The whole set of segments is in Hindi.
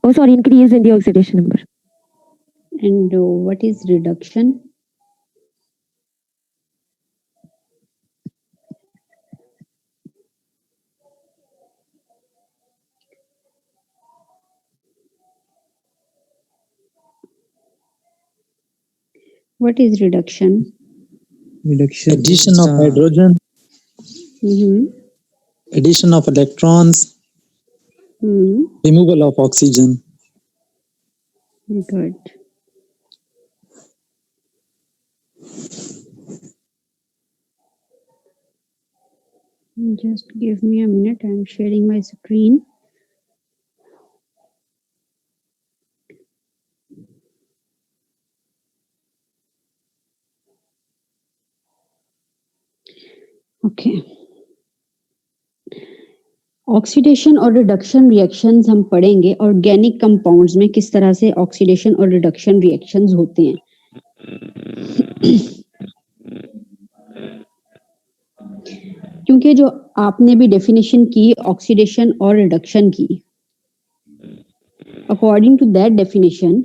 Oh, sorry, increase in the oxidation number. And what is reduction? What is reduction? Addition of hydrogen, addition of electrons, removal of oxygen. Good. Just give me a minute. I'm sharing my screen. Okay, oxidation और रिडक्शन रिएक्शंस हम पढ़ेंगे ऑर्गेनिक कंपाउंड्स में किस तरह से ऑक्सीडेशन और रिडक्शन रिएक्शंस होते हैं। क्योंकि जो आपने भी डेफिनेशन की ऑक्सीडेशन और रिडक्शन की, according to that definition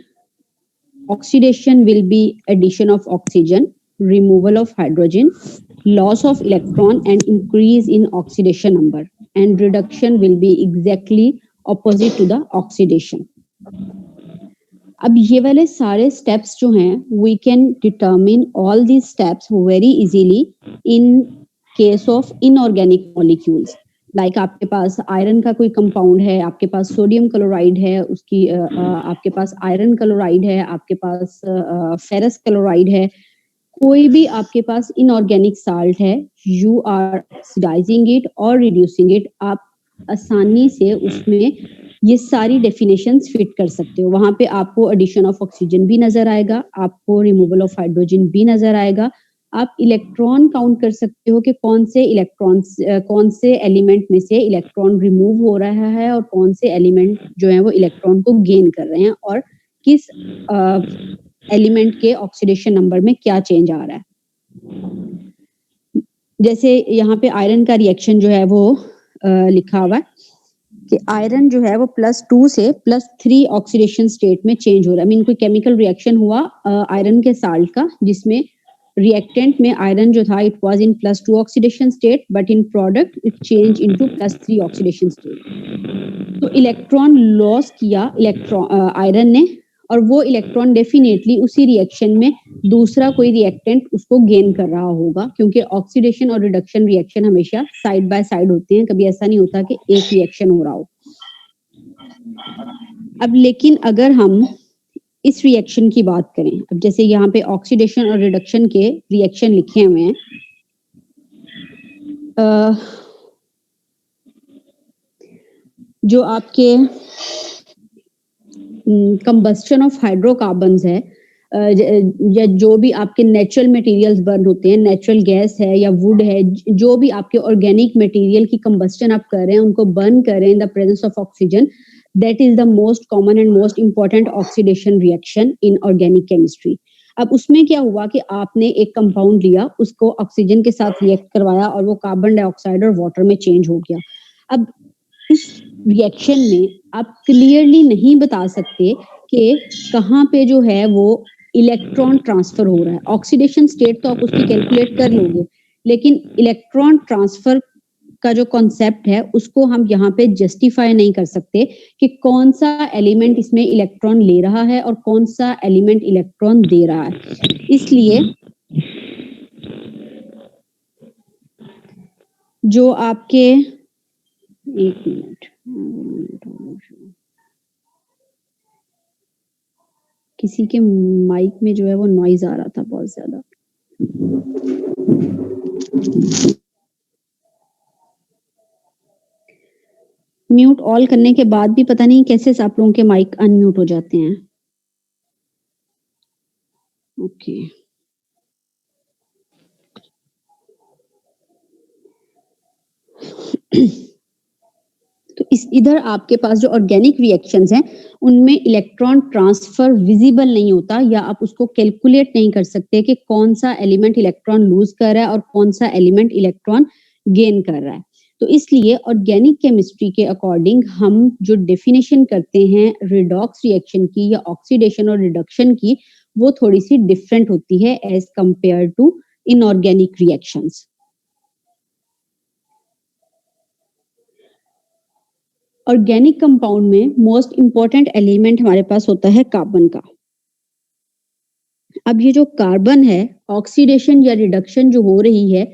oxidation will be addition of oxygen, removal of hydrogen, loss of electron and increase in oxidation number, and reduction will be exactly opposite to the oxidation. अब ये वाले सारे steps जो हैं we can determine all these steps very easily in case of inorganic molecules. Like आपके पास आयरन का कोई कंपाउंड है, आपके पास सोडियम क्लोराइड है, उसकी आपके पास आयरन क्लोराइड है, आपके पास फेरस क्लोराइड है, कोई भी आपके पास इनऑर्गेनिक साल्ट है, यू आर ऑक्सीडाइजिंग इट और रिड्यूसिंग इट, आप आसानी से उसमें ये सारी डेफिनेशंस फिट कर सकते हो। वहां पे आपको एडिशन ऑफ ऑक्सीजन भी नजर आएगा, आपको रिमूवल ऑफ हाइड्रोजन भी नजर आएगा, आप इलेक्ट्रॉन काउंट कर सकते हो कि कौन से एलिमेंट में से इलेक्ट्रॉन रिमूव हो रहा है और कौन से एलिमेंट जो है वो इलेक्ट्रॉन को गेन कर रहे हैं और किस एलिमेंट के ऑक्सीडेशन नंबर में क्या चेंज आ रहा है। जैसे यहाँ पे आयरन का रिएक्शन जो है वो लिखा हुआ है कि आयरन जो है वो +2 से +3 ऑक्सीडेशन स्टेट में चेंज हो रहा है। मीन कोई केमिकल रिएक्शन हुआ आयरन के साल्ट का, जिसमें रिएक्टेंट में आयरन जो था it was in +2 oxidation state, but in product it change into +3 oxidation state. तो इलेक्ट्रॉन लॉस किया आयरन ने, और वो इलेक्ट्रॉन डेफिनेटली उसी रिएक्शन में दूसरा कोई रिएक्टेंट उसको गेन कर रहा होगा, क्योंकि ऑक्सीडेशन और रिडक्शन रिएक्शन हमेशा साइड बाय साइड होते हैं, कभी ऐसा नहीं होता कि एक रिएक्शन हो रहा हो। अब लेकिन अगर हम इस रिएक्शन की बात करें, अब जैसे यहाँ पे ऑक्सीडेशन और रिडक्शन के रिएक्शन लिखे हुए हैं, जो आपके कंबस्शन ऑफ हाइड्रोकार्बन्स है, या जो भी आपके नेचुरल मटेरियल्स बर्न होते हैं, नेचुरल गैस है या वुड है, जो भी आपके ऑर्गेनिक मटेरियल की कंबस्टन आप कर रहे हैं, उनको बर्न कर रहे हैं in the presence of oxygen, that is the most common and most important oxidation reaction in organic chemistry. अब उसमें क्या हुआ कि आपने एक कंपाउंड लिया, उसको ऑक्सीजन के साथ रिएक्ट करवाया और वो कार्बन डाइऑक्साइड और वाटर में चेंज हो गया। अब इस रिएक्शन में आप क्लियरली नहीं बता सकते कि कहाँ पे जो है वो इलेक्ट्रॉन ट्रांसफर हो रहा है। ऑक्सीडेशन स्टेट तो आप उसकी कैलकुलेट कर लोगे, लेकिन इलेक्ट्रॉन ट्रांसफर का जो कॉन्सेप्ट है उसको हम यहाँ पे जस्टिफाई नहीं कर सकते कि कौन सा एलिमेंट इसमें इलेक्ट्रॉन ले रहा है और कौन सा एलिमेंट इलेक्ट्रॉन दे रहा है। इसलिए जो आपके एक मिनट, किसी के माइक में जो है वो नॉइज आ रहा था बहुत ज्यादा। म्यूट ऑल करने के बाद भी पता नहीं कैसे आप लोगों के माइक अनम्यूट हो जाते हैं। ओके, तो इधर आपके पास जो ऑर्गेनिक रिएक्शंस हैं उनमें इलेक्ट्रॉन ट्रांसफर विजिबल नहीं होता, या आप उसको कैलकुलेट नहीं कर सकते कि कौन सा एलिमेंट इलेक्ट्रॉन लूज कर रहा है और कौन सा एलिमेंट इलेक्ट्रॉन गेन कर रहा है। तो इसलिए ऑर्गेनिक केमिस्ट्री के अकॉर्डिंग हम जो डेफिनेशन करते हैं रिडॉक्स रिएक्शन की या ऑक्सीडेशन और रिडक्शन की, वो थोड़ी सी डिफरेंट होती है as compared to inorganic reactions. Organic compound में मोस्ट इंपॉर्टेंट एलिमेंट हमारे पास होता है कार्बन का। अब ये जो कार्बन है, ऑक्सीडेशन या रिडक्शन जो हो रही है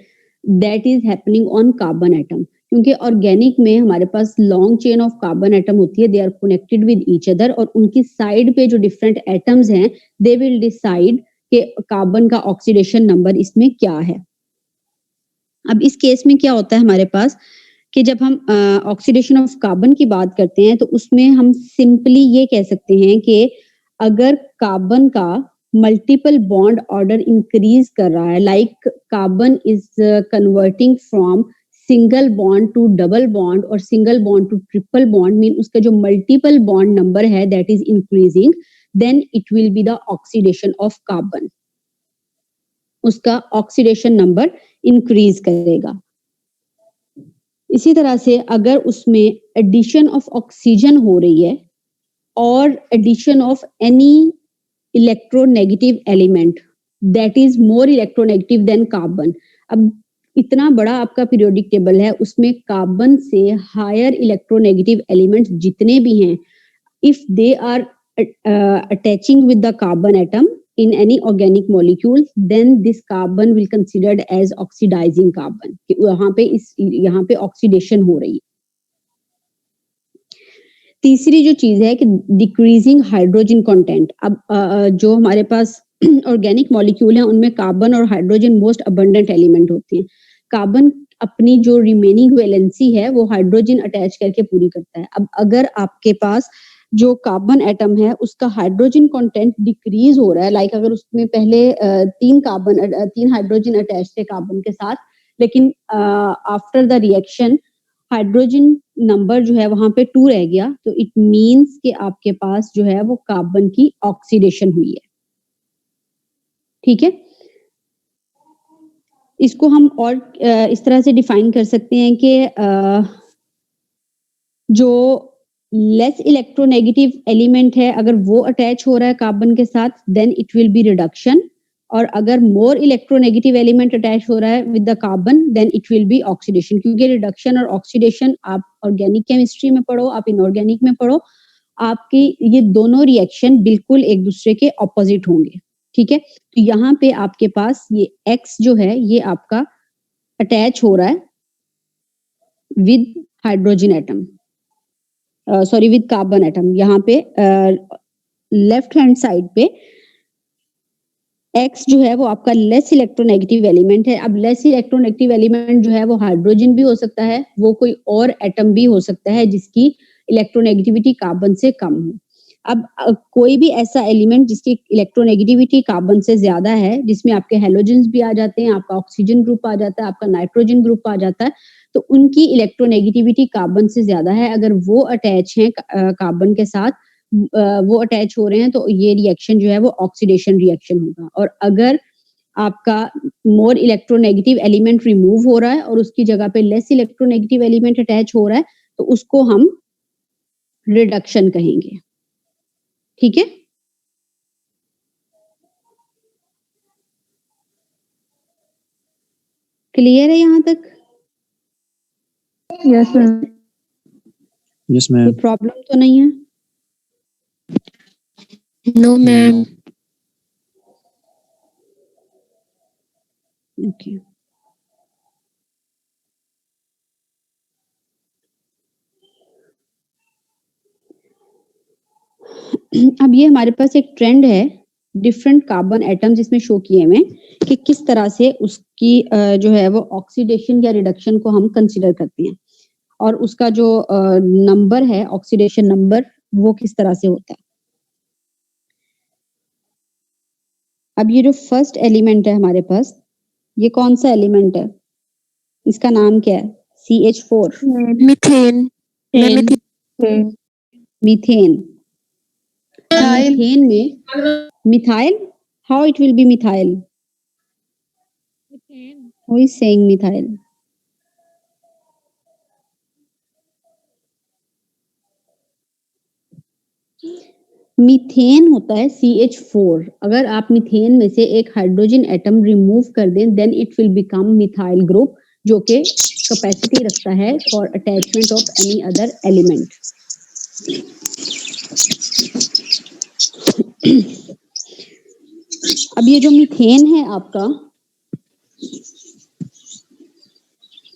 that is happening on carbon atom, क्योंकि ऑर्गेनिक में हमारे पास long chain of carbon atom होती है, they are connected with each other, और उनकी साइड पे जो डिफरेंट एटम्स हैं दे विल डिसाइड कि कार्बन का ऑक्सीडेशन नंबर इसमें क्या है। अब इस केस में क्या होता है हमारे पास कि जब हम ऑक्सीडेशन ऑफ कार्बन की बात करते हैं तो उसमें हम सिंपली ये कह सकते हैं कि अगर कार्बन का मल्टीपल बॉन्ड ऑर्डर इंक्रीज कर रहा है, like carbon is converting from single bond to double bond और single bond to triple bond, mean उसका जो मल्टीपल बॉन्ड नंबर है that is increasing, then it will be the oxidation of carbon, उसका ऑक्सीडेशन नंबर इंक्रीज करेगा। इसी तरह से अगर उसमें एडिशन ऑफ ऑक्सीजन हो रही है और addition of any electronegative element that is more electronegative than carbon, अब इतना बड़ा आपका पीरियोडिक टेबल है, उसमें कार्बन से हायर इलेक्ट्रोनेगेटिव एलिमेंट्स जितने भी हैं, if they are attaching with the carbon atom in any organic molecule, then this carbon will considered as oxidizing carbon, कि यहाँ पे ऑक्सीडेशन हो रही है। तीसरी जो चीज है कि डिक्रीजिंग हाइड्रोजन कंटेंट। अब जो हमारे पास ऑर्गेनिक मॉलिक्यूल हैं उनमें कार्बन और हाइड्रोजन मोस्ट अबंडेंट एलिमेंट होते हैं। कार्बन अपनी जो रिमेनिंग वैलेंसी है वो हाइड्रोजन अटैच करके पूरी करता है। अब अगर आपके पास जो कार्बन एटम है उसका हाइड्रोजन कंटेंट डिक्रीज हो रहा है, लाइक अगर उसमें पहले तीन हाइड्रोजन अटैच थे कार्बन के साथ, लेकिन after the reaction hydrogen number जो है वहां पे 2 रह गया, तो इट मींस कि आपके पास जो है वो कार्बन की ऑक्सीडेशन हुई है। ठीक है, इसको हम और इस तरह से डिफाइन कर सकते हैं कि जो लेस इलेक्ट्रोनेगेटिव एलिमेंट है अगर वो अटैच हो रहा है कार्बन के साथ then it will be reduction, और अगर मोर इलेक्ट्रोनेगेटिव एलिमेंट अटैच हो रहा है with the carbon then it will be oxidation. क्योंकि रिडक्शन और ऑक्सीडेशन आप ऑर्गेनिक केमिस्ट्री में पढ़ो, आप इनऑर्गेनिक में पढ़ो, आपकी ये दोनों रिएक्शन बिल्कुल एक दूसरे के ऑपोजिट होंगे। ठीक है, तो यहाँ पे आपके पास ये X जो है ये आपका अटैच हो रहा है with hydrogen atom, sorry with carbon atom. यहाँ पे लेफ्ट हैंड साइड पे X जो है वो आपका लेस इलेक्ट्रोनेगेटिव एलिमेंट है। अब लेस इलेक्ट्रोनेगेटिव एलिमेंट जो है वो हाइड्रोजन भी हो सकता है, वो कोई और एटम भी हो सकता है जिसकी इलेक्ट्रोनेगेटिविटी कार्बन से कम हो। अब कोई भी ऐसा एलिमेंट जिसकी इलेक्ट्रोनेगेटिविटी कार्बन से ज्यादा है, जिसमें आपके हेलोजेंस भी आ जाते हैं, आपका ऑक्सीजन ग्रुप आ जाता है, आपका नाइट्रोजन ग्रुप आ जाता है, तो उनकी इलेक्ट्रोनेगेटिविटी कार्बन से ज्यादा है। अगर वो अटैच हैं कार्बन के साथ, वो अटैच हो रहे हैं, तो ये रिएक्शन जो है वो ऑक्सीडेशन रिएक्शन होगा। और अगर आपका मोर इलेक्ट्रोनेगेटिव एलिमेंट रिमूव हो रहा है और उसकी जगह पे लेस इलेक्ट्रोनेगेटिव एलिमेंट अटैच हो रहा है, तो उसको हम रिडक्शन कहेंगे। ठीक है, क्लियर है यहाँ तक? Yes ma'am. Yes ma'am. कोई प्रॉब्लम तो नहीं है? No ma'am. ओके, अब ये हमारे पास एक ट्रेंड है डिफरेंट कार्बन एटम्स इसमें शो किए हुए कि किस तरह से उसकी जो है वो ऑक्सीडेशन या रिडक्शन को हम कंसीडर करते हैं, और उसका जो नंबर है ऑक्सीडेशन नंबर वो किस तरह से होता है। अब ये जो फर्स्ट एलिमेंट है हमारे पास, ये कौन सा एलिमेंट है? इसका नाम क्या है? CH4, methane. मीथेन। मीथेन में methyl, how it will be methyl? Who is saying methyl? Methane होता है CH4। अगर आप मीथेन में से एक हाइड्रोजन एटम रिमूव कर दें then it will become methyl group, जो कि कैपेसिटी रखता है for attachment of any other element. अब ये जो मीथेन है आपका,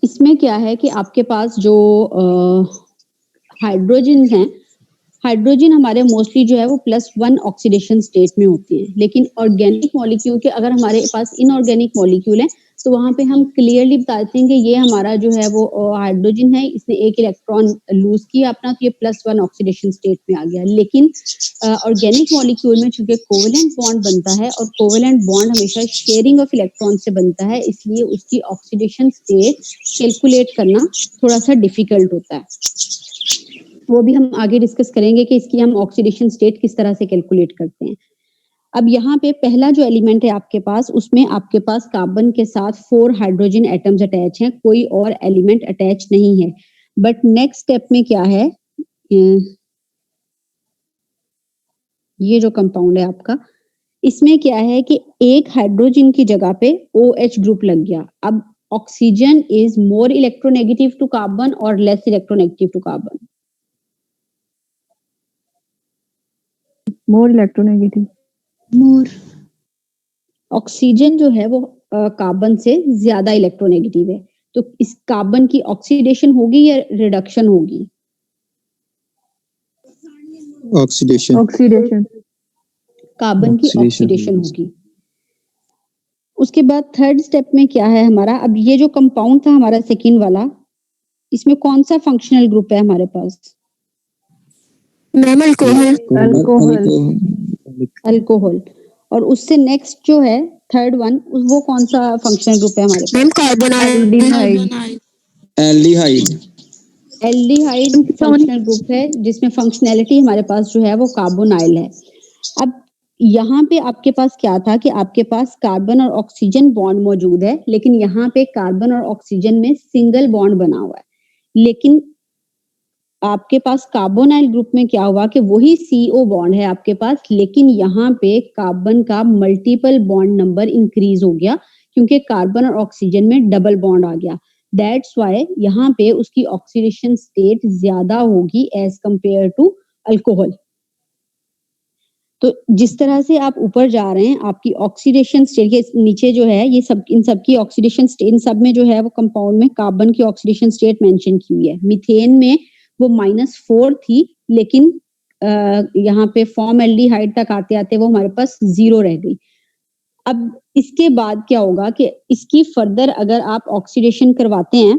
इसमें क्या है कि आपके पास जो हाइड्रोजन हैं, हाइड्रोजन हमारे मोस्टली जो है वो +1 ऑक्सीडेशन स्टेट में होते हैं, लेकिन ऑर्गेनिक मॉलिक्यूल के अगर हमारे पास इनऑर्गेनिक मॉलिक्यूल है तो वहां पे हम क्लियरली बताते हैं कि ये हमारा जो है वो हाइड्रोजन है, इसने एक इलेक्ट्रॉन लूज किया अपना, तो ये +1 ऑक्सीडेशन स्टेट में आ गया। लेकिन ऑर्गेनिक मॉलिक्यूल में चूंकि कोवेलेंट बॉन्ड बनता है और कोवेलेंट बॉन्ड हमेशा शेयरिंग ऑफ इलेक्ट्रॉन से बनता है, इसलिए उसकी ऑक्सीडेशन स्टेट कैलकुलेट करना थोड़ा सा डिफिकल्ट होता है। वो भी हम आगे डिस्कस करेंगे कि इसकी हम ऑक्सीडेशन स्टेट किस तरह से कैलकुलेट करते हैं। अब यहाँ पे पहला जो एलिमेंट है आपके पास, उसमें आपके पास कार्बन के साथ 4 हाइड्रोजन एटम्स अटैच हैं, कोई और एलिमेंट अटैच नहीं है। बट नेक्स्ट स्टेप में क्या है, ये जो कंपाउंड है आपका, इसमें क्या है कि एक हाइड्रोजन की जगह पे OH ग्रुप लग गया। अब oxygen is more electronegative to carbon और less electronegative to carbon? More electronegative. More. Oxygen जो है वो कार्बन से ज्यादा इलेक्ट्रोनेगेटिव है, तो इस कार्बन की ऑक्सीडेशन होगी या रिडक्शन होगी? Oxidation. Oxidation. कार्बन की Oxidation ऑक्सीडेशन होगी। होगी। उसके बाद थर्ड स्टेप में क्या है हमारा, अब ये जो कंपाउंड था हमारा सेकेंड वाला, इसमें कौन सा फंक्शनल ग्रुप है हमारे पास? Ma'am alcohol. अल्कोहल। और उससे नेक्स्ट जो है थर्ड वन, वो कौन सा फंक्शनल ग्रुप है हमारे मैम पास? Carbonyl. Aldehyde. Aldehyde functional group है, जिसमें फंक्शनैलिटी हमारे पास जो है वो कार्बोनाइल है। अब यहाँ पे आपके पास क्या था कि आपके पास कार्बन और ऑक्सीजन बॉन्ड मौजूद है, लेकिन यहाँ पे कार्बन और ऑक्सीजन में सिंगल बॉन्ड बना हुआ है। लेकिन आपके पास कार्बोनाइल ग्रुप में क्या हुआ कि वही CO बॉन्ड है आपके पास, लेकिन यहाँ पे कार्बन का मल्टीपल बॉन्ड नंबर इंक्रीज हो गया, क्योंकि कार्बन और ऑक्सीजन में डबल बॉन्ड आ गया। दैट्स वाई यहाँ पे उसकी ऑक्सीडेशन स्टेट ज्यादा होगी एज कंपेयर टू अल्कोहल। तो जिस तरह से आप ऊपर जा रहे हैं, आपकी ऑक्सीडेशन स्टेट के नीचे जो है, ये सब इन सब की ऑक्सीडेशन स्टेट, इन सब में जो है वो कंपाउंड में कार्बन की ऑक्सीडेशन स्टेट मेंशन की हुई है। मीथेन में वो -4 थी, लेकिन यहाँ पे फॉर्मल्डिहाइड तक आते आते वो हमारे पास 0 रह गई। अब इसके बाद क्या होगा कि इसकी फर्दर अगर आप ऑक्सीडेशन करवाते हैं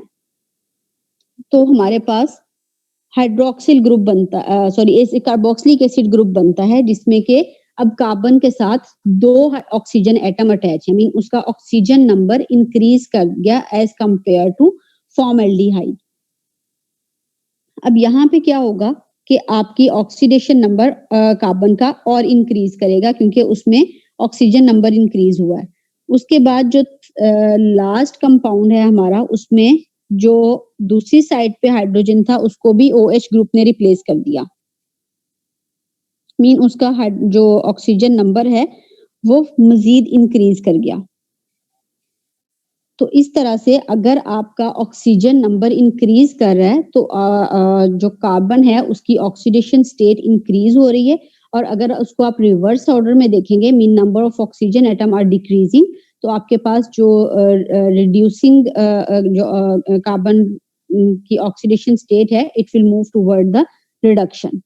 तो हमारे पास हाइड्रोक्सिल ग्रुप बनता, सॉरी कार्बोक्सिलिक एसिड ग्रुप बनता है, जिसमें के अब कार्बन के साथ 2 ऑक्सीजन एटम अटैच है, मीन उसका ऑक्सीजन नंबर इंक्रीज कर गया एज कंपेयर टू फॉर्मल्डिहाइड। अब यहाँ पे क्या होगा कि आपकी ऑक्सीडेशन नंबर कार्बन का और इंक्रीज करेगा, क्योंकि उसमें ऑक्सीजन नंबर इंक्रीज हुआ है। उसके बाद जो लास्ट कंपाउंड है हमारा, उसमें जो दूसरी साइड पे हाइड्रोजन था उसको भी OH ग्रुप ने रिप्लेस कर दिया, मीन उसका जो ऑक्सीजन नंबर है वो मजीद इंक्रीज कर गया। तो इस तरह से अगर आपका ऑक्सीजन नंबर इंक्रीज कर रहा है तो जो कार्बन है उसकी ऑक्सीडेशन स्टेट इंक्रीज हो रही है, और अगर उसको आप रिवर्स ऑर्डर में देखेंगे, mean number of oxygen atom are decreasing, तो आपके पास जो रिड्यूसिंग जो कार्बन की ऑक्सीडेशन स्टेट है, it will move toward the reduction.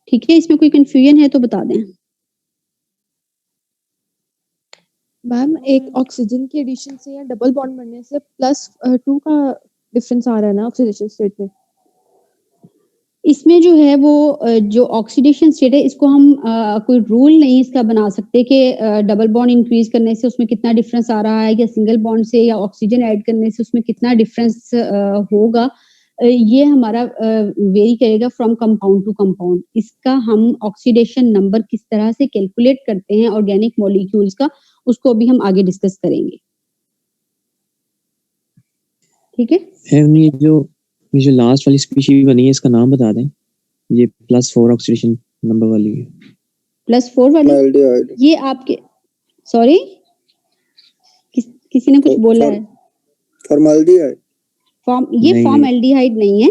ठीक है, इसमें कोई कंफ्यूजन है तो बता दें। मैम एक ऑक्सीजन की एडिशन से या डबल बॉन्ड बनने से +2 का डिफरेंस आ रहा है ना ऑक्सीडेशन स्टेट में? इसमें जो है वो जो ऑक्सीडेशन स्टेट है, इसको हम कोई रूल नहीं इसका बना सकते कि डबल बॉन्ड इंक्रीज करने से उसमें कितना डिफरेंस आ रहा है, या सिंगल बॉन्ड से या ऑक्सीजन ऐड करने से उसमें कितना डिफरेंस होगा। ये हमारा वेरी करेगा फ्रॉम कंपाउंड टू कंपाउंड। इसका हम ऑक्सीडेशन नंबर किस तरह से कैलकुलेट करते हैं ऑर्गेनिक मॉलिक्यूल्स का, उसको भी हम आगे डिस्कस करेंगे। ठीक है। एंड ये जो लास्ट वाली स्पीशीज बनी है इसका नाम बता दें, ये +4 ऑक्सीडेशन नंबर वाली है। +4 वाली Formaldehyde. ये आपके, सॉरी किसी ने कुछ बोला है। Formaldehyde. ये नहीं, फॉर्मल्डिहाइड नहीं है,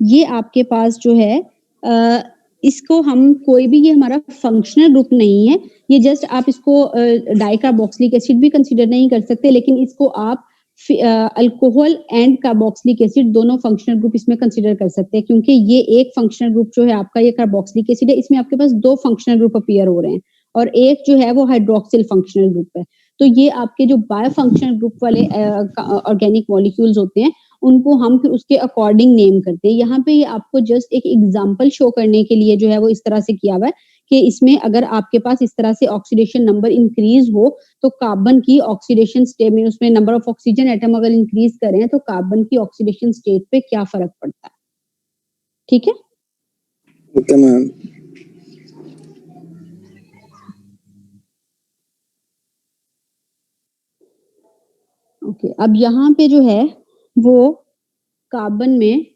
ये आपके पास जो है इसको हम कोई भी, ये हमारा फंक्शनल ग्रुप नहीं है, ये जस्ट आप इसको डाइकार्बोक्सिलिक एसिड भी कंसीडर नहीं कर सकते, लेकिन इसको आप अल्कोहल एंड कार्बोक्सिलिक एसिड दोनों फंक्शनल ग्रुप इसमें कंसीडर कर सकते हैं, क्योंकि ये एक फंक्शनल ग्रुप जो है आपका ये कार्बोक्सिलिक एसिड है, इसमें आपके पास 2 फंक्शनल ग्रुप अपीयर हो रहे हैं और एक जो है वो हाइड्रोक्सिल फंक्शनल ग्रुप है। तो ये आपके जो बायोफंक्शनल ग्रुप वाले ऑर्गेनिक मॉलिक्यूल्स होते हैं उनको हम फिर उसके अकॉर्डिंग नेम करते हैं। यहाँ पे ये आपको जस्ट एक एग्जांपल शो करने के लिए जो है वो इस तरह से किया हुआ है कि इसमें अगर आपके पास इस तरह से ऑक्सीडेशन नंबर इंक्रीज हो तो कार्बन की ऑक्सीडेशन स्टेट में, उसमें नंबर ऑफ ऑक्सीजन एटम अगर इंक्रीज करें तो कार्बन की ऑक्सीडेशन स्टेट पे क्या फर्क पड़ता है। ठीक है। Okay, ma'am. ओके अब यहाँ पे जो है वो कार्बन में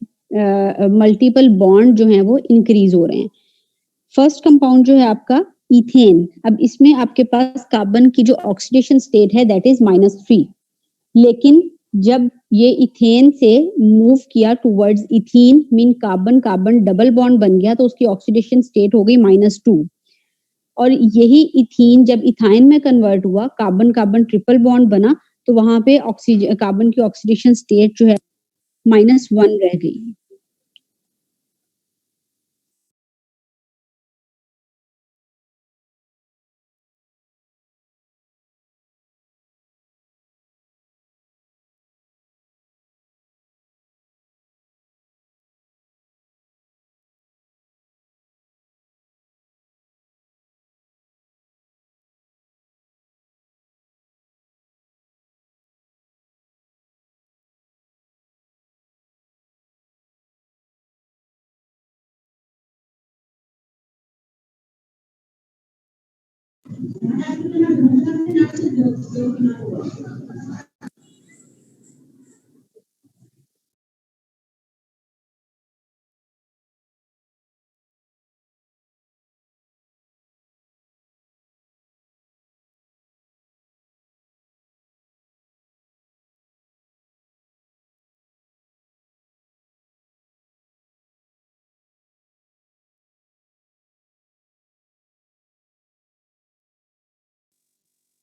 मल्टीपल बॉन्ड जो है वो इंक्रीज हो रहे हैं। फर्स्ट कंपाउंड जो है आपका इथेन, अब इसमें आपके पास कार्बन की जो ऑक्सीडेशन स्टेट है दैट इज -3, लेकिन जब ये इथेन से मूव किया towards ethene mean carbon carbon double bond बन गया तो उसकी ऑक्सीडेशन स्टेट हो गई -2, और यही इथीन जब इथाइन में कन्वर्ट हुआ कार्बन कार्बन ट्रिपल बॉन्ड बना तो वहां पे ऑक्सीजन कार्बन की ऑक्सीडेशन स्टेट जो है -1 रह गई।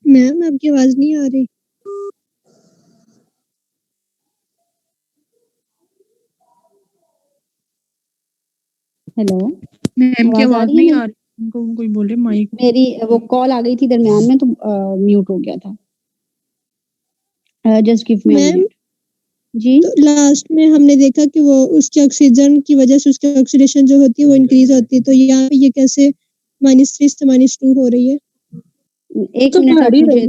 मैम आपकी आवाज नहीं आ रही। हेलो, मैम की आवाज आ आवाज रही है नहीं मेरी? आ रही, उनको कोई बोले माइक। मेरी वो कॉल आ गई थी दरमियान में तो म्यूट हो गया था। जस्ट गिव मी अ मैम मिनट। जी तो लास्ट में हमने देखा कि वो उसके ऑक्सीजन की वजह से उसकी ऑक्सीडेशन जो होती है वो इंक्रीज होती है, तो यहाँ पे ये कैसे -3 से -2 हो रही है? एक तो मिनट आप बढ़ ही मुझे रही है,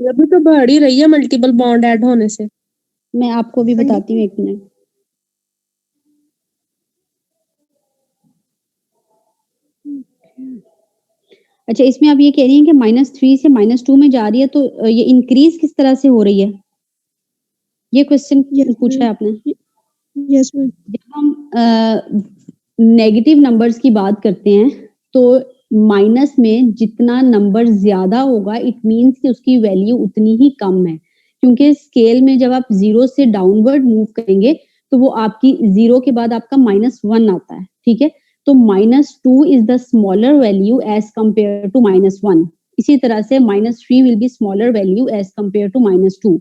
अभी तो बढ़ ही रही है मल्टीपल बॉन्ड ऐड होने से। मैं आपको भी बताती हूँ, एक मिनट। अच्छा इसमें आप ये कह रही हैं कि -3 से -2 में जा रही है तो ये इंक्रीज किस तरह से हो रही है, ये क्वेश्चन यस पूछा है मैम, आपने। यस मैम, जब हम नेगेटिव नंबर्स की बात करते हैं तो माइनस में जितना नंबर ज्यादा होगा इट मीन्स कि उसकी वैल्यू उतनी ही कम है, क्योंकि स्केल में जब आप 0 से डाउनवर्ड मूव करेंगे तो वो आपकी 0 के बाद आपका -1 आता है। ठीक है, तो -2 is the smaller value as compared to -1। इसी तरह से -3 will be smaller value as compared to -2।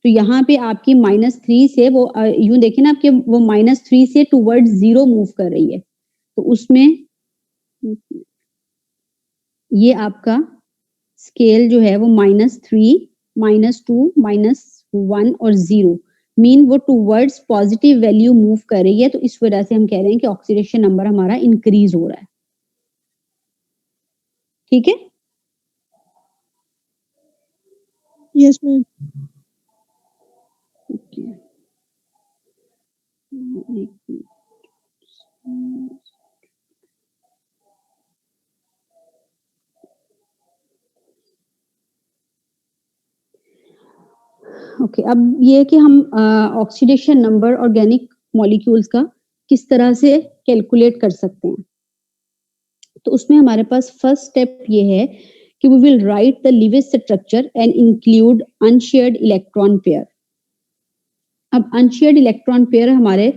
तो यहाँ पे आपकी -3 से वो यूं देखें ना आपके वो -3 से टुवर्ड्स 0 मूव कर रही है, तो उसमें ये आपका स्केल जो है वो -3 -2 -1 और 0 मीन वो टुवर्ड्स पॉजिटिव वैल्यू मूव कर रही है, तो इस वजह से हम कह रहे हैं कि ऑक्सीडेशन नंबर हमारा इंक्रीज हो रहा है। ठीक है, यस मैम। ओके, अब ये कि हम ऑक्सीडेशन नंबर ऑर्गेनिक मॉलिक्यूल्स का किस तरह से कैलकुलेट कर सकते हैं। तो उसमें हमारे पास फर्स्ट स्टेप ये है कि we will write the Lewis structure and include unshared electron pair. अब अनशेयर्ड इलेक्ट्रॉन पेयर हमारे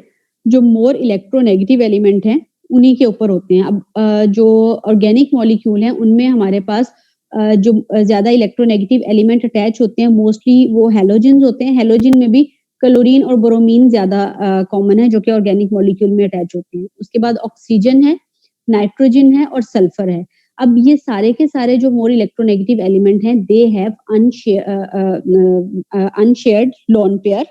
जो मोर इलेक्ट्रोनेगेटिव एलिमेंट हैं उन्हीं के ऊपर होते हैं। अब जो ऑर्गेनिक मॉलिक्यूल हैं उनमें हमारे पास जो ज्यादा इलेक्ट्रोनेगेटिव एलिमेंट अटैच होते हैं मोस्टली वो हैलोजेंस होते हैं। हैलोजन में भी क्लोरीन और ब्रोमीन ज्यादा कॉमन है जो कि ऑर्गेनिक मॉलिक्यूल में अटैच होते हैं। उसके बाद ऑक्सीजन है, नाइट्रोजन है और सल्फर है। अब ये सारे के सारे जो मोर इलेक्ट्रोनेगेटिव एलिमेंट हैं they have unshared lone pair.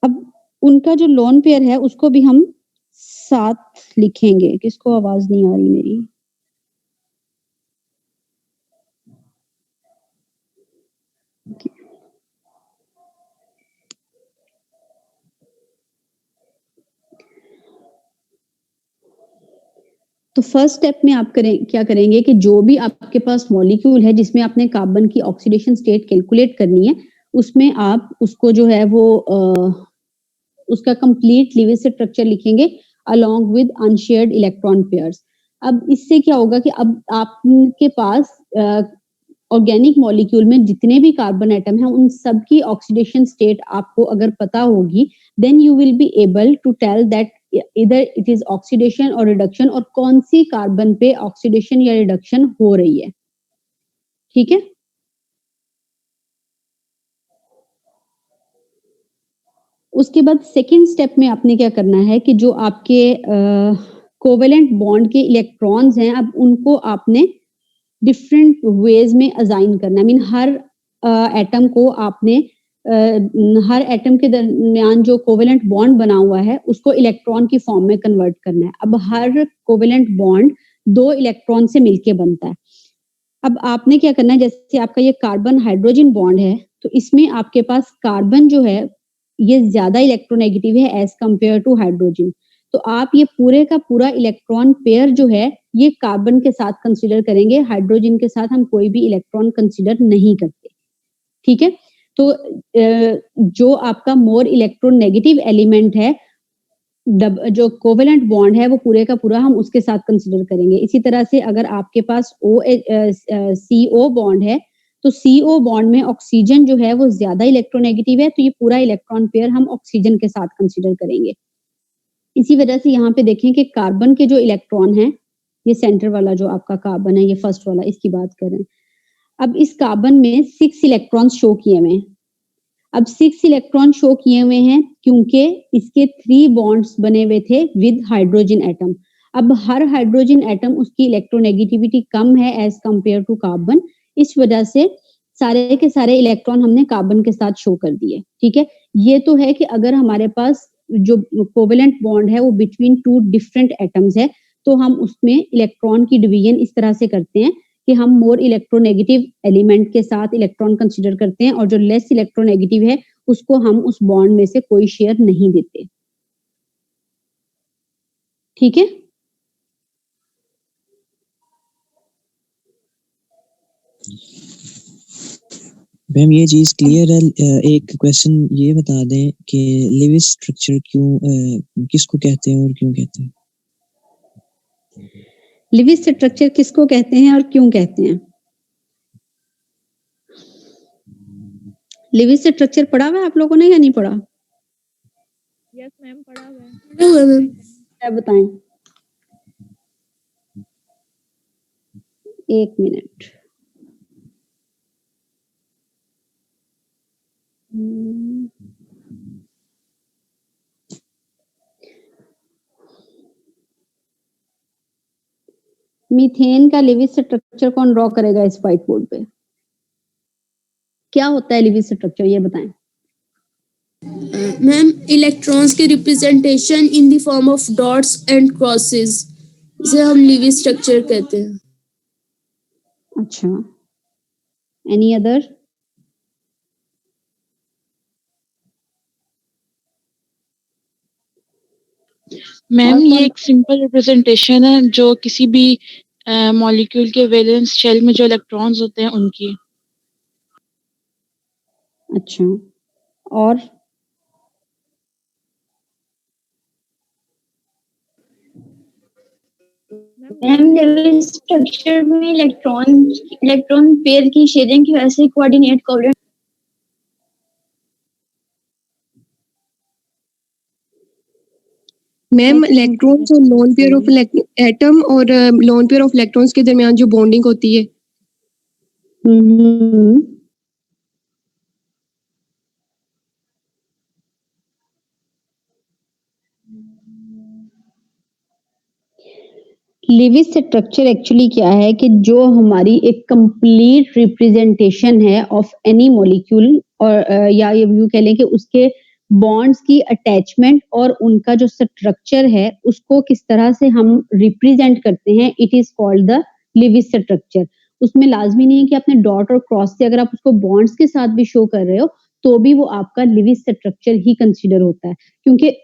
अब उनका जो लोन पेयर है उसको भी हम साथ लिखेंगे। किसको आवाज नहीं आ रही मेरी? तो फर्स्ट स्टेप में आप क्या करेंगे कि जो भी आपके पास मॉलिक्यूल है जिसमें आपने कार्बन की ऑक्सीडेशन स्टेट कैलकुलेट करनी है उसमें आप उसको जो है वो उसका कंप्लीट लीविस स्ट्रक्चर लिखेंगे along with unshared electron pairs. अब इससे क्या होगा कि अब आपके पास ऑर्गेनिक मॉलिक्यूल में जितने भी कार्बन एटम हैं उन सब की ऑक्सीडेशन स्टेट आपको अगर पता होगी then you will be able to tell that इधर इट इज ऑक्सीडेशन और रिडक्शन और कौन सी कार्बन पे ऑक्सीडेशन या रिडक्शन हो रही है। ठीक है, उसके बाद सेकेंड स्टेप में आपने क्या करना है कि जो आपके कोवेलेंट बॉन्ड के इलेक्ट्रॉन्स हैं अब उनको आपने डिफरेंट वेज में असाइन करना है। मीन हर एटम को आपने हर एटम के दरमियान जो कोवेलेंट बॉन्ड बना हुआ है उसको इलेक्ट्रॉन की फॉर्म में कन्वर्ट करना है। अब हर कोवेलेंट बॉन्ड 2 इलेक्ट्रॉन से मिलके बनता है। अब आपने क्या करना है, जैसे आपका ये कार्बन हाइड्रोजन बॉन्ड है तो इसमें आपके पास कार्बन जो है ये ज्यादा इलेक्ट्रोनेगेटिव है एज कंपेयर टू हाइड्रोजन। तो आप ये पूरे का पूरा इलेक्ट्रॉन पेयर जो है ये कार्बन के साथ कंसीडर करेंगे, हाइड्रोजन के साथ हम कोई भी इलेक्ट्रॉन कंसीडर नहीं करते। ठीक है, तो जो आपका मोर इलेक्ट्रोनेगेटिव एलिमेंट है जो कोवेलेंट बॉन्ड है वो पूरे का पूरा हम उसके साथ कंसीडर करेंगे। इसी तरह से अगर आपके पास CO बॉन्ड है तो CO बॉन्ड में ऑक्सीजन जो है वो ज्यादा इलेक्ट्रोनेगेटिव है तो ये पूरा इलेक्ट्रॉन पेयर हम ऑक्सीजन के साथ कंसीडर करेंगे। इसी वजह से यहाँ पे देखें कि कार्बन के जो इलेक्ट्रॉन हैं ये सेंटर वाला जो आपका कार्बन है ये फर्स्ट वाला इसकी बात करें। अब इस कार्बन में 6 इलेक्ट्रॉन शो किए हुए हैं। अब 6 इलेक्ट्रॉन शो किए हुए हैं क्योंकि इसके 3 बॉन्ड्स बने हुए थे विद हाइड्रोजन एटम। अब हर हाइड्रोजन एटम उसकी इलेक्ट्रोनेगेटिविटी कम है एज कंपेयर टू कार्बन, इस वजह से सारे के सारे इलेक्ट्रॉन हमने कार्बन के साथ शो कर दिए। ठीक है, ये तो है कि अगर हमारे पास जो कोवेलेंट बॉन्ड है वो बिटवीन 2 डिफरेंट एटम्स है तो हम उसमें इलेक्ट्रॉन की डिवीजन इस तरह से करते हैं कि हम मोर इलेक्ट्रोनेगेटिव एलिमेंट के साथ इलेक्ट्रॉन कंसीडर करते हैं और जो लेस इलेक्ट्रोनेगेटिव है उसको हम उस बॉन्ड में से कोई शेयर नहीं देते। ठीक है, मैम ये चीज क्लियर है। एक क्वेश्चन ये बता दें कि लिविस स्ट्रक्चर किसको कहते हैं और क्यों कहते हैं? लिविस स्ट्रक्चर किसको कहते हैं और क्यों कहते हैं? लिविस स्ट्रक्चर पढ़ा हुआ है आप लोगों ने या नहीं पढ़ा? यस मैम, पढ़ा हुआ है। क्या बताएं? 1 मिनट। मीथेन का लिविस स्ट्रक्चर कौन ड्रॉ करेगा इस व्हाइट बोर्ड पे? क्या होता है लिविस स्ट्रक्चर ये बताएं। मैम इलेक्ट्रॉन्स के representation in the form of dots and crosses इसे हम लिविस स्ट्रक्चर कहते हैं। अच्छा, एनी अदर? मैम ये एक सिंपल रिप्रेजेंटेशन है जो किसी भी मॉलिक्यूल के वैलेंस शेल में जो इलेक्ट्रॉन्स होते हैं उनकी। अच्छा, और मैम लेविस स्ट्रक्चर में इलेक्ट्रॉन पेयर की शेयरिंग की वजह से कोऑर्डिनेट कोवेलेंट मैम इलेक्ट्रॉन्स और लोन पेयर ऑफ एटम और लोन पेयर ऑफ इलेक्ट्रॉन्स के दरमियान जो बॉन्डिंग होती है। लिविस स्ट्रक्चर एक्चुअली क्या है कि जो हमारी एक कंप्लीट रिप्रेजेंटेशन है ऑफ एनी मॉलिक्यूल और या यूं कह लें कि उसके बॉन्ड्स की अटैचमेंट और उनका जो स्ट्रक्चर है उसको किस तरह से हम रिप्रेजेंट करते हैं, it is called the Lewis structure. उसमें लाजमी नहीं है कि आपने डॉट और क्रॉस से अगर आप उसको बॉन्ड्स के साथ भी शो कर रहे हो तो भी वो आपका लिविस स्ट्रक्चर ही कंसीडर होता है, क्योंकि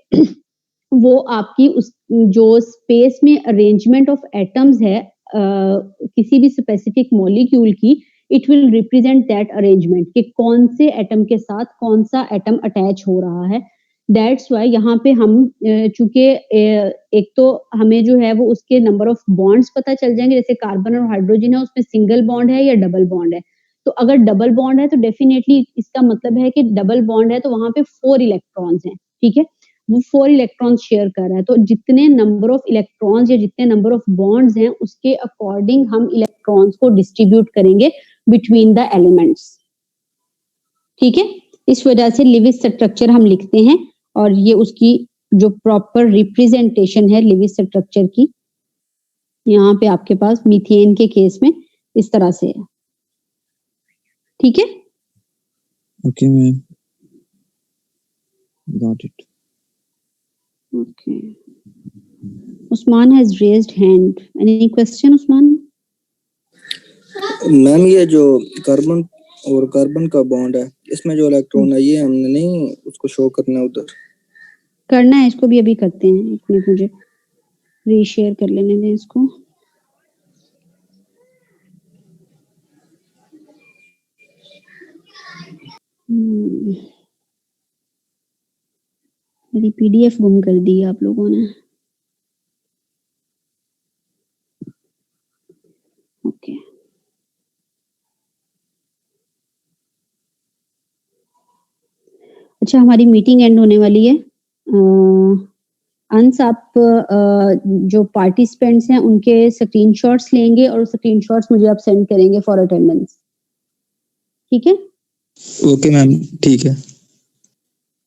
वो आपकी उस जो स्पेस में अरेंजमेंट ऑफ एटम्स है किसी भी स्पेसिफिक मॉलिक्यूल की, it will represent that arrangement कि कौन से एटम के साथ कौन सा एटम अटैच हो रहा है। दैट्स वाई यहाँ पे हम चूंकि एक तो हमें जो है वो उसके नंबर ऑफ बॉन्ड्स पता चल जाएंगे, जैसे कार्बन और हाइड्रोजन है उसमें सिंगल बॉन्ड है या डबल बॉन्ड है। तो अगर डबल बॉन्ड है तो डेफिनेटली इसका मतलब है कि डबल बॉन्ड है तो वहां पे 4 इलेक्ट्रॉन्स हैं, ठीक है, वो 4 इलेक्ट्रॉन्स शेयर कर रहा है। तो जितने नंबर ऑफ इलेक्ट्रॉन्स या जितने नंबर ऑफ बॉन्ड्स हैं उसके अकॉर्डिंग हम इलेक्ट्रॉन्स को डिस्ट्रीब्यूट करेंगे बिटवीन द एलिमेंट्स, ठीक है। इस वजह से लिविस स्ट्रक्चर हम लिखते हैं और ये उसकी जो प्रॉपर रिप्रेजेंटेशन है लिविस स्ट्रक्चर की, यहाँ पे आपके पास मीथेन के केस में इस तरह से है, ठीक है। Okay ma'am, got it. Okay. Usman has raised hand. Any question, Usman? Ma'am ये जो कार्बन और कार्बन का बॉन्ड है इसमें जो इलेक्ट्रॉन है ये हमने नहीं उसको शो करना है उधर करना है, इसको भी अभी करते हैं। एक मिनट मुझे रीशेयर कर लेने दें इसको। मेरी पीडीएफ गुम कर दी आप लोगों ने। ओके, अच्छा हमारी मीटिंग एंड होने वाली है। अंश आप जो पार्टिसिपेंट्स हैं उनके स्क्रीनशॉट्स लेंगे और स्क्रीनशॉट्स मुझे आप सेंड करेंगे फॉर अटेंडेंस, ठीक है। ओके मैम, ठीक है।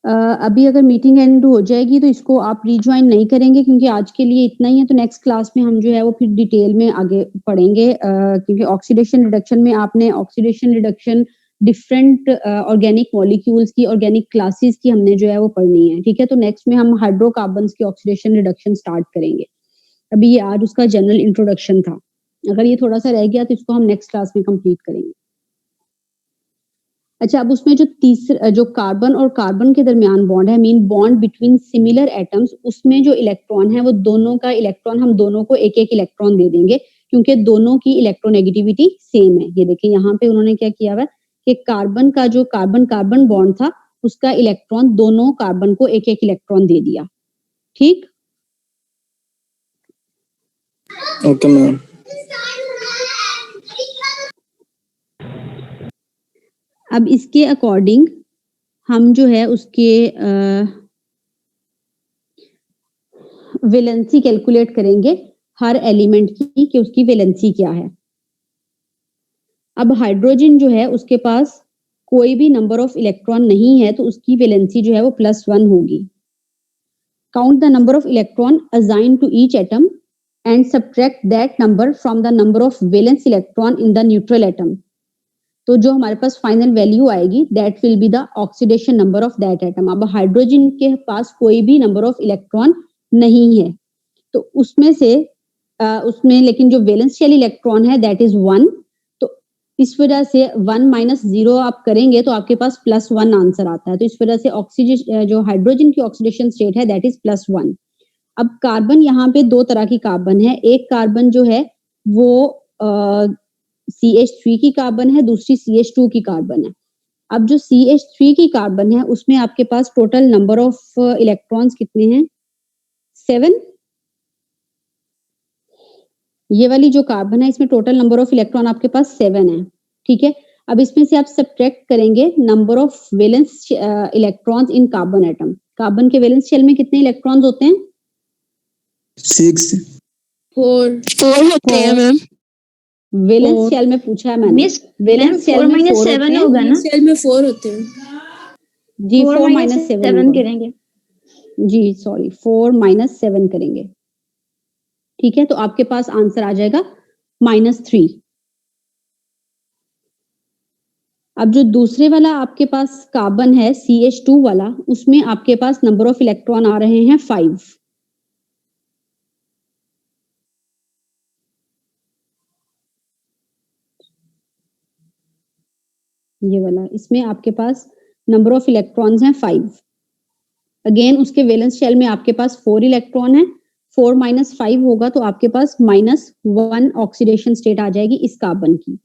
अभी अगर मीटिंग एंड हो जाएगी तो इसको आप रिज्वाइन नहीं करेंगे क्योंकि आज के लिए इतना ही है। तो नेक्स्ट क्लास में हम जो है वो फिर डिटेल में आगे पढ़ेंगे, क्योंकि ऑक्सीडेशन रिडक्शन में आपने oxidation reduction different organic molecules की ऑर्गेनिक क्लासेस की हमने जो है वो पढ़नी है, ठीक है। तो नेक्स्ट में हम हाइड्रोकार्बन्स की ऑक्सीडेशन रिडक्शन स्टार्ट करेंगे। अभी ये आज उसका जनरल इंट्रोडक्शन था, अगर ये थोड़ा सा रह गया तो इसको हम नेक्स्ट क्लास में कंप्लीट करेंगे। अच्छा, अब उसमें जो तीसरा जो कार्बन और कार्बन के दरमियान बॉन्ड है, mean bond between similar atoms, उसमें जो इलेक्ट्रॉन है वो दोनों का इलेक्ट्रॉन हम दोनों को एक एक इलेक्ट्रॉन दे देंगे क्योंकि दोनों की इलेक्ट्रोनेगेटिविटी सेम है। ये देखिए यहाँ पे उन्होंने क्या किया हुआ है कि कार्बन का जो कार्बन कार्बन बॉन्ड था उसका इलेक्ट्रॉन दोनों कार्बन को एक एक इलेक्ट्रॉन दे दिया, ठीक। Okay ma'am. अब इसके अकॉर्डिंग हम जो है उसके वैलेंसी कैलकुलेट करेंगे हर एलिमेंट की कि उसकी वैलेंसी क्या है। अब हाइड्रोजन जो है उसके पास कोई भी नंबर ऑफ इलेक्ट्रॉन नहीं है तो उसकी वैलेंसी जो है वो +1 होगी। Count the number of electron assigned to each atom and subtract that number from the number of valence electron in the neutral atom. तो जो हमारे पास फाइनल वैल्यू आएगी that will be the oxidation number of that atom. अब हाइड्रोजन के पास कोई भी नंबर ऑफ इलेक्ट्रॉन नहीं है तो उसमें से उसमें लेकिन जो वैलेंशियल इलेक्ट्रॉन है दैट इज 1। तो इस वजह से 1 - 0 आप करेंगे तो आपके पास +1 आंसर आता है। तो इस वजह से ऑक्सीजन जो हाइड्रोजन की ऑक्सीडेशन स्टेट है दैट इज +1। अब कार्बन यहाँ पे 2 तरह की कार्बन है, एक कार्बन जो है वो CH3 की कार्बन है, दूसरी CH2 की कार्बन है। अब जो CH3 की कार्बन है उसमें आपके पास टोटल नंबर ऑफ इलेक्ट्रॉन्स कितने हैं? 7। ये वाली जो कार्बन है इसमें टोटल नंबर ऑफ इलेक्ट्रॉन आपके पास 7 है, ठीक है। अब इसमें से आप सब्ट्रैक्ट करेंगे number of valence electrons in carbon atom. Carbon के वैलेंस शेल में कितने इलेक्ट्रॉन्स होते हैं? 6। 4 होते हैं मैम। वैलेंस शेल में पूछा है मैंने। मिस वैलेंस शेल 4 में माइनस 4 7 होते हैं। होगा ना? सेल में 4 होते हैं। जी 4 4 माइनस माइनस 7 7 होगा। करेंगे। जी सॉरी 4 माइनस 7 करेंगे, ठीक है। तो आपके पास आंसर आ जाएगा -3। अब जो दूसरे वाला आपके पास कार्बन है CH2 वाला, उसमें आपके पास नंबर ऑफ इलेक्ट्रॉन आ रहे हैं 5। ये वाला, इसमें आपके पास नंबर ऑफ इलेक्ट्रॉन्स हैं 5। अगेन उसके वैलेंस शेल में आपके पास 4 इलेक्ट्रॉन है। 4 माइनस 5 होगा तो आपके पास -1 ऑक्सीडेशन स्टेट आ जाएगी इस कार्बन की।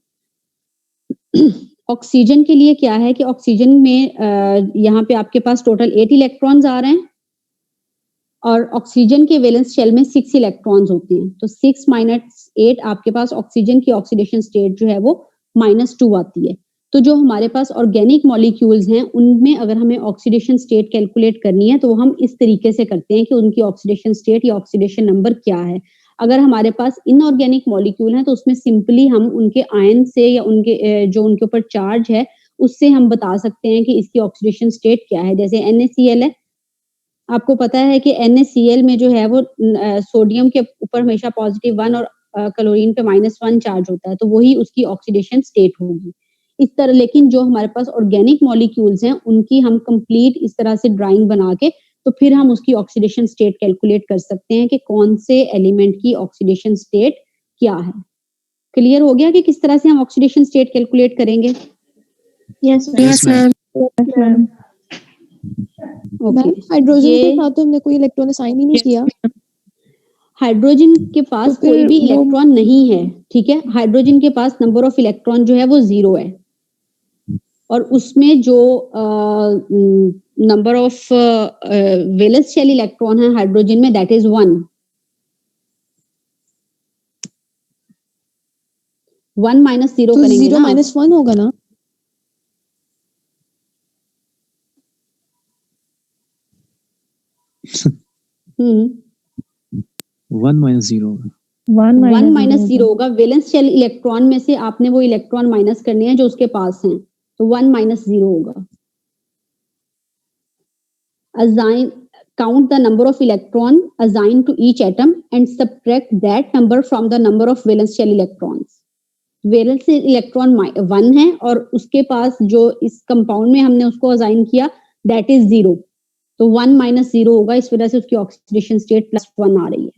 ऑक्सीजन के लिए क्या है कि ऑक्सीजन में यहाँ पे आपके पास टोटल 8 इलेक्ट्रॉन्स आ रहे हैं और ऑक्सीजन के वैलेंस शेल में 6 इलेक्ट्रॉन्स होते हैं। तो 6 माइनस 8 आपके पास ऑक्सीजन की ऑक्सीडेशन स्टेट जो है वो -2 आती है। तो जो हमारे पास ऑर्गेनिक मॉलिक्यूल्स हैं उनमें अगर हमें ऑक्सीडेशन स्टेट कैलकुलेट करनी है तो हम इस तरीके से करते हैं कि उनकी ऑक्सीडेशन स्टेट या ऑक्सीडेशन नंबर क्या है। अगर हमारे पास इनऑर्गेनिक मॉलिक्यूल है तो उसमें सिंपली हम उनके आयन से या उनके जो उनके ऊपर चार्ज है उससे हम बता सकते हैं कि इसकी ऑक्सीडेशन स्टेट क्या है। जैसे NaCl है, आपको पता है कि NaCl में जो है वो सोडियम के ऊपर हमेशा +1 और क्लोरीन पे -1 चार्ज होता है, तो वही उसकी ऑक्सीडेशन स्टेट होगी। इस तरह लेकिन जो हमारे पास ऑर्गेनिक मॉलिक्यूल्स हैं उनकी हम कंप्लीट इस तरह से ड्राइंग बना के तो फिर हम उसकी ऑक्सीडेशन स्टेट कैलकुलेट कर सकते हैं कि कौन से एलिमेंट की ऑक्सीडेशन स्टेट क्या है। क्लियर हो गया कि किस तरह से हम ऑक्सीडेशन स्टेट कैलकुलेट करेंगे? Yes yes ma'am. Ma'am. Okay. Ma'am hydrogen ये के साथ तो हमने कोई इलेक्ट्रॉन असाइन ही नहीं किया। हाइड्रोजन के पास तो फिर कोई भी वो- इलेक्ट्रॉन नहीं है, ठीक है। हाइड्रोजन के पास नंबर ऑफ इलेक्ट्रॉन जो है वो 0 है और उसमें जो number of valence shell electron है हाइड्रोजन में दैट इज 1। 1 माइनस 0 तो करेंगे 0 ना। -1 होगा ना? हम्म 1 माइनस 0 होगा। 1 माइनस 0 होगा। वैलेंस शेल इलेक्ट्रॉन में से आपने वो इलेक्ट्रॉन माइनस करने हैं जो उसके पास हैं, तो 1 माइनस 0 होगा। Assign count the number of electron assigned to each atom and subtract that number from the number of valence shell electrons. Valence electron 1 है और उसके पास जो इस कंपाउंड में हमने उसको असाइन किया दैट इज 0, तो 1 माइनस 0 होगा। इस वजह से उसकी ऑक्सीडेशन स्टेट +1 आ रही है,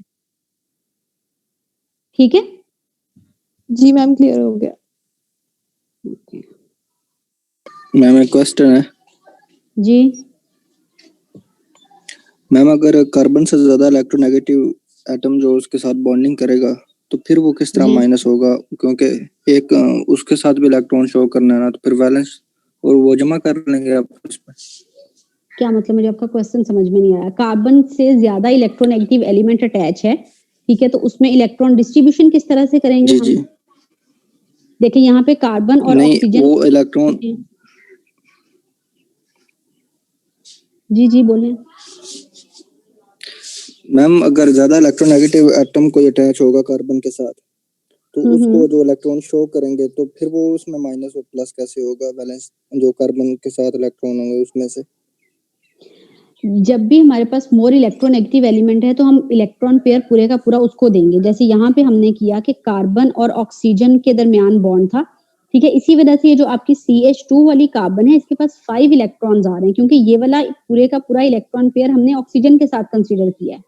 ठीक है। जी मैम क्लियर हो गया। मैम एक क्वेश्चन है। जी मैम अगर कार्बन से ज्यादा इलेक्ट्रोनेगेटिव एटम जो उसके साथ बॉन्डिंग करेगा तो फिर वो किस तरह जी। माइनस होगा, क्योंकि एक उसके साथ भी इलेक्ट्रॉन शो करना है ना, तो फिर वैलेंस और वो जमा कर लेंगे आपस में। क्या मतलब, मुझे आपका क्वेश्चन समझ में नहीं आया। कार्बन से ज्यादा इलेक्ट्रोनेगेटिव एलिमेंट अटैच है, ठीक है, तो उसमें इलेक्ट्रॉन डिस्ट्रीब्यूशन किस तरह से करेंगे जी हम? जी देखिए यहाँ पे कार्बन और नहीं, ऑक्सीजन। वो इलेक्ट्रॉन जी जी बोले। मैम अगर ज्यादा इलेक्ट्रोनेगेटिव एटम कोई अटैच होगा कार्बन के साथ तो उसको जो इलेक्ट्रॉन शो करेंगे तो फिर वो उसमें माइनस और प्लस कैसे होगा, बैलेंस जो कार्बन के साथ इलेक्ट्रॉन होंगे उसमें से। जब भी हमारे पास मोर इलेक्ट्रोनेगेटिव एलिमेंट है तो हम इलेक्ट्रॉन पेयर पूरे का पूरा उसको देंगे। जैसे यहाँ पे हमने किया कि कार्बन और ऑक्सीजन के दरमियान बॉन्ड था, ठीक है। इसी वजह से ये जो आपकी CH2 वाली कार्बन है इसके पास 5 इलेक्ट्रॉन्स आ रहे हैं, क्योंकि ये वाला पूरे का पूरा इलेक्ट्रॉन पेयर हमने ऑक्सीजन के साथ कंसीडर किया है।